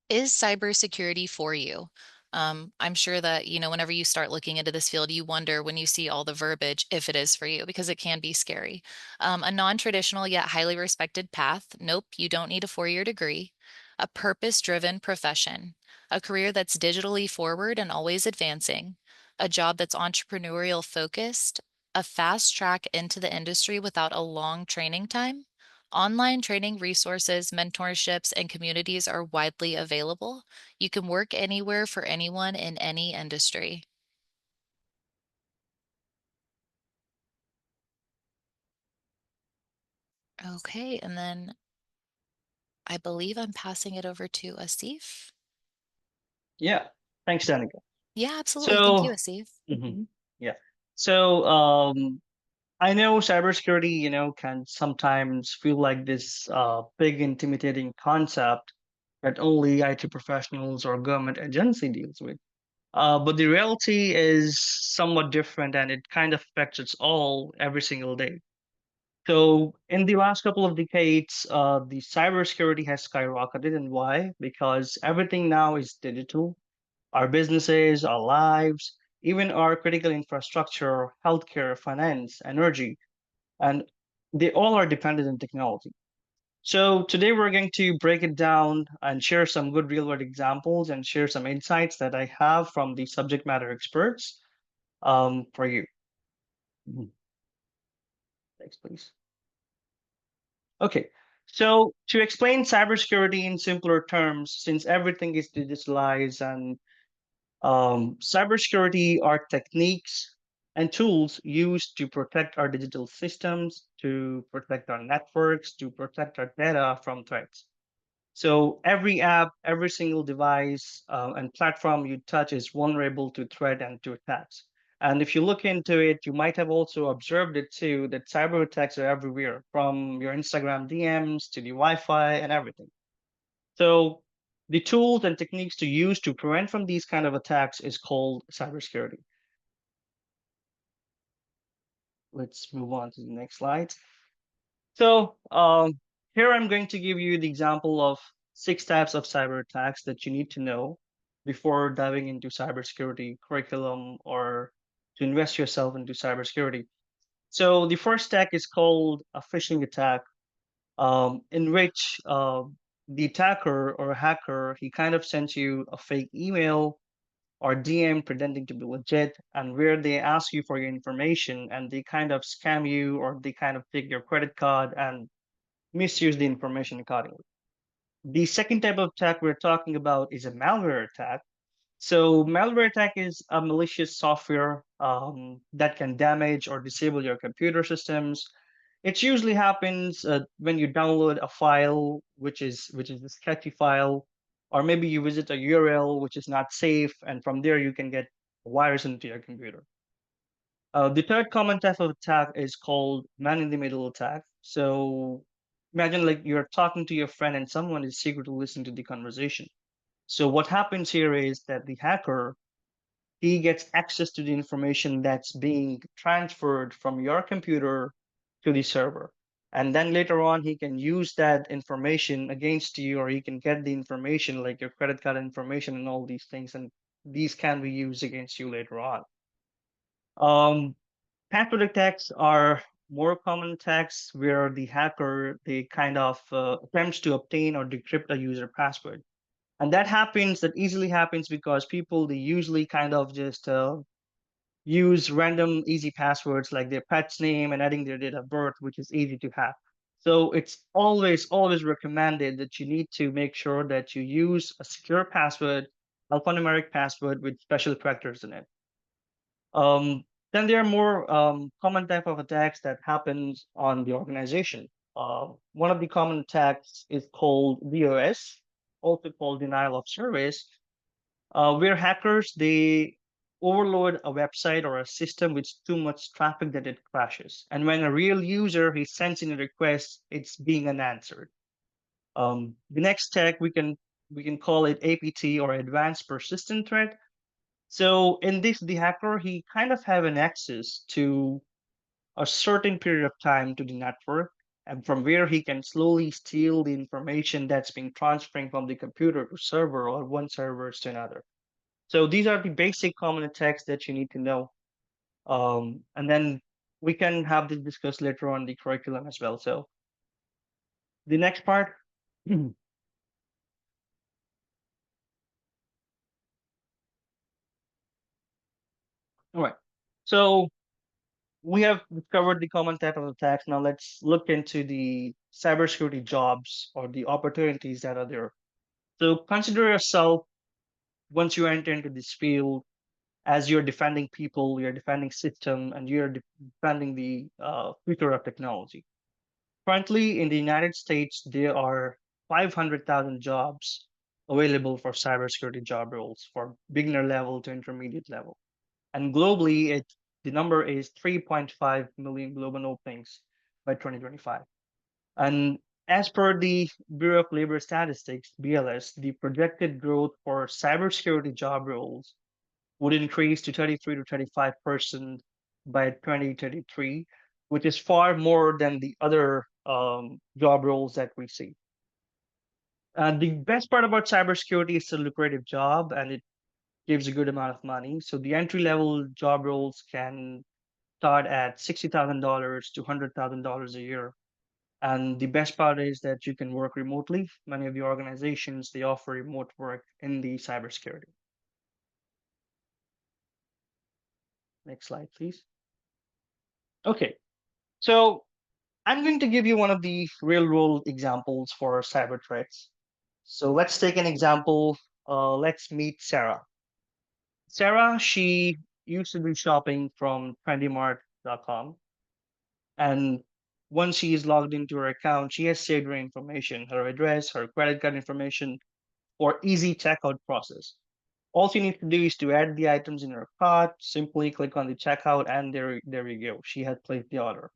Is cybersecurity for you? I'm sure that, whenever you start looking into this field, you wonder when you see all the verbiage if it is for you, because it can be scary. A non-traditional yet highly respected path. Nope, you don't need a four-year degree. A purpose-driven profession. A career that's digitally forward and always advancing. A job that's entrepreneurial focused. A fast track into the industry without a long training time. Online training resources, mentorships, and communities are widely available. You can work anywhere for anyone in any industry. Okay, and then I believe I'm passing it over to Asif. Yeah. Thanks, Danica. Yeah, absolutely. Thank you, So, Asif. mhm, yeah. So, I know cybersecurity, can sometimes feel like this big, intimidating concept that only IT professionals or government agency deals with. But the reality is somewhat different, and it kind of affects us all every single day. So, in the last couple of decades, the cybersecurity has skyrocketed, and why? Because everything now is digital. Our businesses, our lives, even our critical infrastructure, healthcare, finance, energy, and they all are dependent on technology. So today we're going to break it down and share some good real world examples and share some insights that I have from the subject matter experts for you. Mhm. Next, please. Okay. So to explain cybersecurity in simpler terms, since everything is digitalized and cybersecurity are techniques and tools used to protect our digital systems, to protect our networks, to protect our data from threats. So every app, every single device, and platform you touch is vulnerable to threat and to attacks. And if you look into it, you might have also observed it too that cyber attacks are everywhere, from your Instagram DMs to the Wi-Fi and everything. So the tools and techniques to use to prevent from these kind of attacks is called cybersecurity. Let's move on to the next slide. So here I'm going to give you the example of 6 types of cyber attacks that you need to know before diving into cybersecurity curriculum or to invest yourself into cybersecurity. So the first attack is called a phishing attack, in which the attacker or hacker he kind of sends you a fake email or DM pretending to be legit, and where they ask you for your information and they kind of scam you or they kind of take your credit card and misuse the information accordingly. The second type of attack we're talking about is a malware attack. So, malware attack is a malicious software that can damage or disable your computer systems. It usually happens when you download a file which is a sketchy file, or maybe you visit a URL which is not safe, and from there you can get a virus into your computer. The third common type of attack is called man in the middle attack. So imagine like you're talking to your friend and someone is secretly listening to the conversation. So what happens here is that the hacker he gets access to the information that's being transferred from your computer to the server. And then later on, he can use that information against you, or he can get the information like your credit card information and all these things. And these can be used against you later on. Um, Password attacks are more common attacks where the hacker they kind of attempts to obtain or decrypt a user password, and that easily happens because people they usually kind of just use random easy passwords like their pet's name and adding their date of birth, which is easy to hack. So it's always recommended that you need to make sure that you use a secure password, alphanumeric password with special characters in it. Um, then there are more common type of attacks that happens on the organization. One of the common attacks is called DOS, also called denial of service, where hackers they overload a website or a system with too much traffic that it crashes. And when a real user he sends in a request, it's being unanswered. The next tag we can call it APT or advanced persistent threat. So in this, the hacker he kind of have an access to a certain period of time to the network. and from where he can slowly steal the information that's being transferring from the computer to server or one server to another. So these are the basic common attacks that you need to know. And then we can have this discussed later on the curriculum as well. So the next part. All right. So we have discovered the common type of attacks. Now let's look into the cybersecurity jobs or the opportunities that are there. So consider yourself once you enter into this field as you're defending people, you're defending system, and you're defending the future of technology. Currently, in the United States, there are 500,000 jobs available for cybersecurity job roles for beginner level to intermediate level. And globally, the number is 3.5 million global openings by 2025. And as per the Bureau of Labor Statistics, BLS, the projected growth for cybersecurity job roles would increase to 33 to 35% by 2033, which is far more than the other job roles that we see. The best part about cybersecurity is a lucrative job and it gives a good amount of money. So the entry level job roles can start at $60,000 to $100,000 a year. And the best part is that you can work remotely. Many of the organizations they offer remote work in the cybersecurity. Next slide, please. Okay, so I'm going to give you one of the real world examples for cyber threats. So let's take an example. Let's meet Sarah. Sarah, she used to be shopping from trendymart.com. And once she is logged into her account, she has saved her information, her address, her credit card information for easy checkout process. All she needs to do is to add the items in her cart, simply click on the checkout, and there you go. She has placed the order.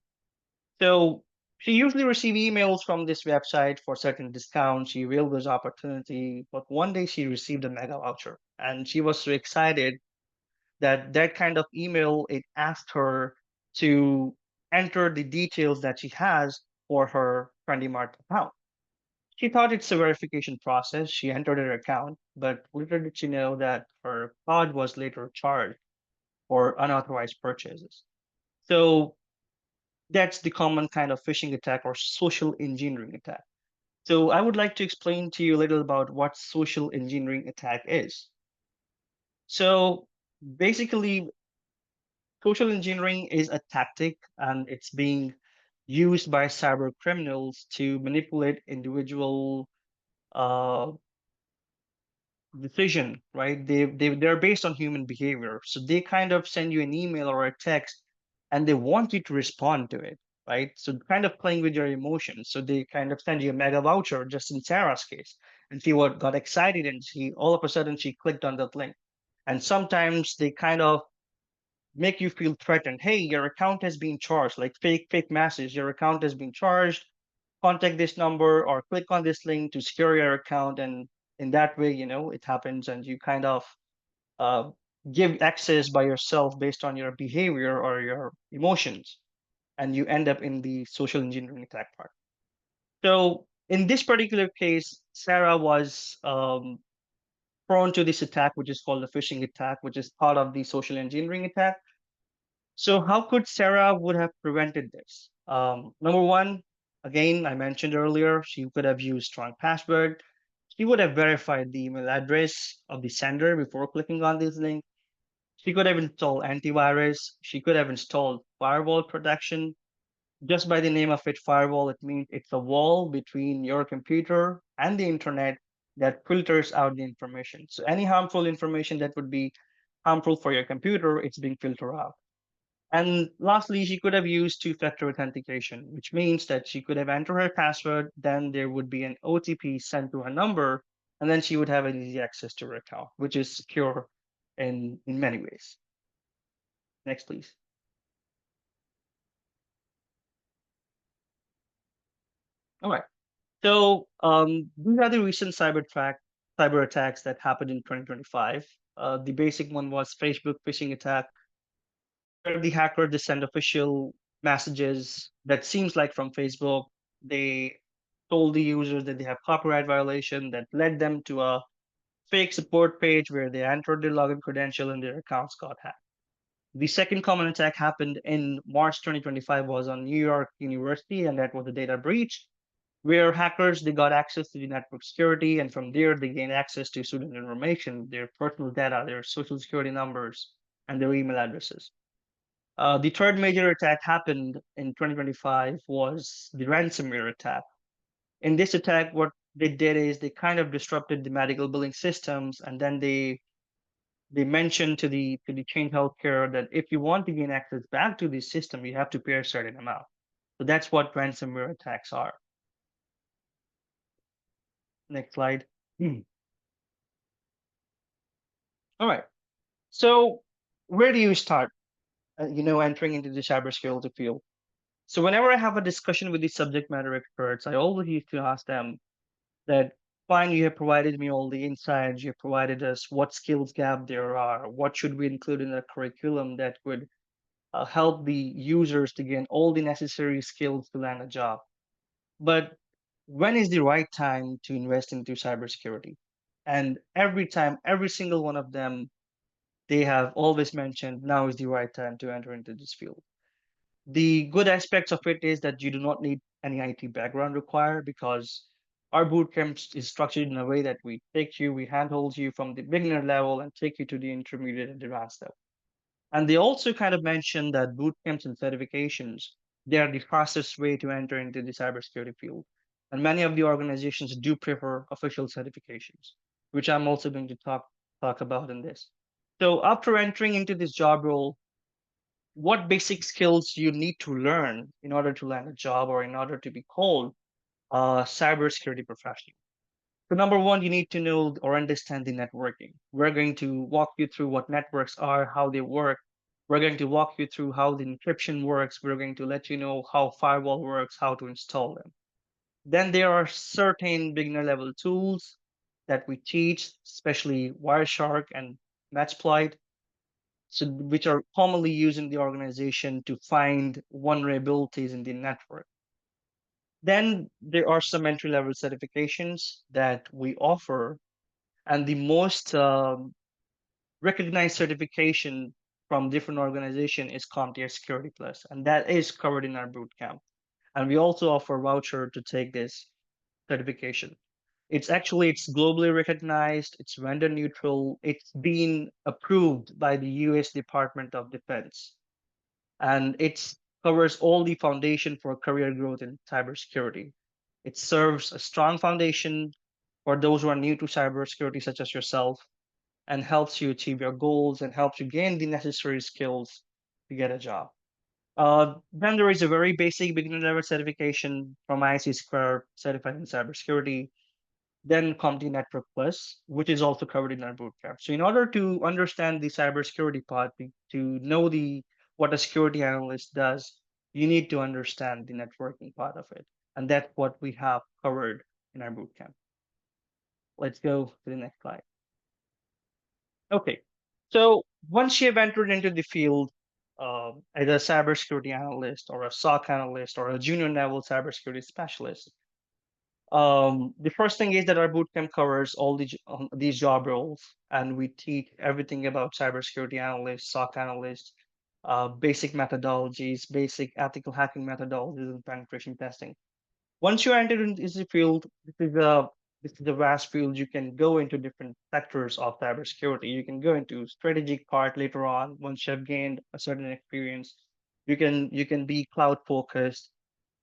So she usually receives emails from this website for certain discounts. She availed this opportunity, but one day she received a mega voucher, and she was so excited that that kind of email it asked her to enter the details that she has for her Trendy Mart account. She thought it's a verification process. She entered her account, but little did she know that her card was later charged for unauthorized purchases. So that's the common kind of phishing attack or social engineering attack. So I would like to explain to you a little about what social engineering attack is. So basically, social engineering is a tactic and it's being used by cyber criminals to manipulate individual uh, decision, right? They're based on human behavior. So they kind of send you an email or a text and they want you to respond to it, right? So kind of playing with your emotions. So they kind of send you a mega voucher, just in Sarah's case. And she got excited and she all of a sudden she clicked on that link. And sometimes they kind of make you feel threatened. Hey, your account has been charged, like fake message, your account has been charged. Contact this number or click on this link to secure your account. And in that way, it happens and you kind of uh, give access by yourself based on your behavior or your emotions. And you end up in the social engineering attack part. So in this particular case, Sarah was prone to this attack, which is called the phishing attack, which is part of the social engineering attack. So how could Sarah would have prevented this? Number one, again, I mentioned earlier, she could have used strong password. She would have verified the email address of the sender before clicking on this link. She could have installed antivirus. She could have installed firewall protection. Just by the name of it, firewall, it means it's a wall between your computer and the internet that filters out the information. So any harmful information that would be harmful for your computer, it's being filtered out. And lastly, she could have used two-factor authentication, which means that she could have entered her password, then there would be an OTP sent to her number, and then she would have an easy access to her account, which is secure in many ways. Next, please. All right. So these are the recent cyber attacks that happened in 2025. The basic one was Facebook phishing attack, where the hacker they send official messages that seems like from Facebook They told the users that they have copyright violation that led them to a fake support page where they entered their login credential and their accounts got hacked. The second common attack happened in March 2025 was on New York University, and that was a data breach where hackers they got access to the network security, and from there they gained access to student information, their personal data, their social security numbers, and their email addresses. The third major attack happened in 2025 was the ransomware attack. In this attack, what they did is they kind of disrupted the medical billing systems, and then they mentioned to the Change Healthcare that if you want to gain access back to the system, you have to pay a certain amount. So that's what ransomware attacks are. Next slide. All right. So where do you start? Entering into the cybersecurity field. So whenever I have a discussion with the subject matter experts, I always used to ask them that, fine, you have provided me all the insights, you have provided us what skills gap there are, what should we include in the curriculum that would help the users to gain all the necessary skills to land a job. But when is the right time to invest into cybersecurity? And every time, every single one of them, they have always mentioned now is the right time to enter into this field. The good aspects of it is that you do not need any IT background required because our bootcamp is structured in a way that we handhold you from the beginner level and take you to the intermediate and advanced level. And they also kind of mentioned that boot camps and certifications, they are the fastest way to enter into the cybersecurity field. And many of the organizations do prefer official certifications, which I'm also going to talk about in this. So after entering into this job role, what basic skills you need to learn in order to land a job or in order to be called a cybersecurity professional? So number one, you need to know or understand the networking. We're going to walk you through what networks are, how they work. We're going to walk you through how the encryption works. We're going to let you know how firewall works, how to install them. Then there are certain beginner level tools that we teach, especially Wireshark and Metasploit, so which are commonly used in the organization to find vulnerabilities in the network. Then there are some entry level certifications that we offer, and the most recognized certification from different organization is CompTIA Security Plus, and that is covered in our bootcamp. And we also offer a voucher to take this certification. It's globally recognized, it's vendor neutral, it's been approved by the US Department of Defense, and it covers all the foundation for career growth in cybersecurity. It serves a strong foundation for those who are new to cybersecurity, such as yourself, and helps you achieve your goals and helps you gain the necessary skills to get a job. Then there is a very basic beginner level certification from IC Square certified in cybersecurity. Then CompTIA Network Plus, which is also covered in our bootcamp. So in order to understand the cybersecurity part, to know the what a security analyst does, you need to understand the networking part of it, and that's what we have covered in our bootcamp. Let's go to the next slide. Okay, so once you have entered into the field as a cybersecurity analyst or a SOC analyst or a junior level cybersecurity specialist, the first thing is that our bootcamp covers all these job roles, and we teach everything about cybersecurity analysts, SOC analysts, basic methodologies, basic ethical hacking methodologies, and penetration testing. Once you enter into this field, this is a vast field. You can go into different sectors of cybersecurity. You can go into strategic part later on once you have gained a certain experience. You can be cloud focused.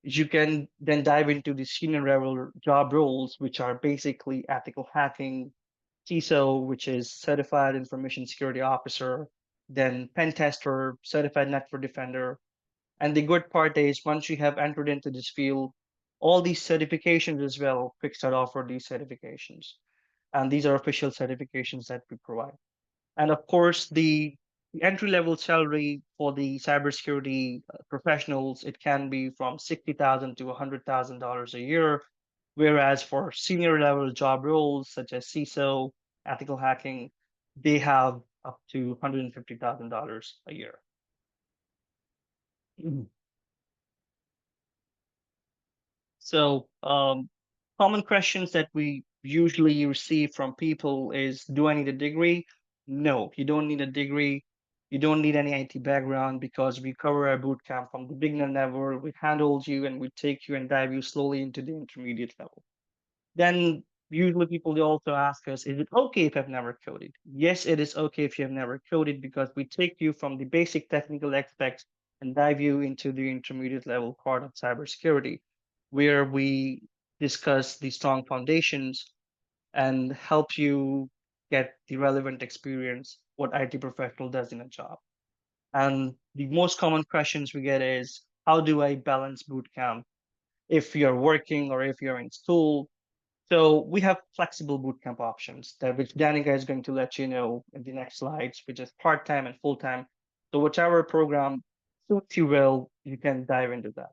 You can then dive into the senior level job roles, which are basically ethical hacking, CISO, which is Certified Information Security Officer, then pen tester, certified network defender. And the good part is once you have entered into this field, all these certifications as well, QuickStart offer these certifications. And these are official certifications that we provide. And of course, the entry level salary for the cybersecurity professionals, it can be from 60,000 to $100,000 a year. Whereas for senior level job roles such as CISO, ethical hacking, they have up to $150,000 a year. So, common questions that we usually receive from people is, do I need a degree? No, you don't need a degree. You don't need any IT background because we cover our bootcamp from the beginner level. We handle you and we take you and dive you slowly into the intermediate level. Then usually people they also ask us, is it okay if I've never coded? Yes, it is okay if you have never coded because we take you from the basic technical aspects and dive you into the intermediate level part of cybersecurity, where we discuss the strong foundations and help you get the relevant experience what IT professional does in a job. And the most common questions we get is, how do I balance bootcamp if you're working or if you're in school? So we have flexible bootcamp options that which Danica is going to let you know in the next slides, which is part-time and full-time. So whichever program suits you well, you can dive into that.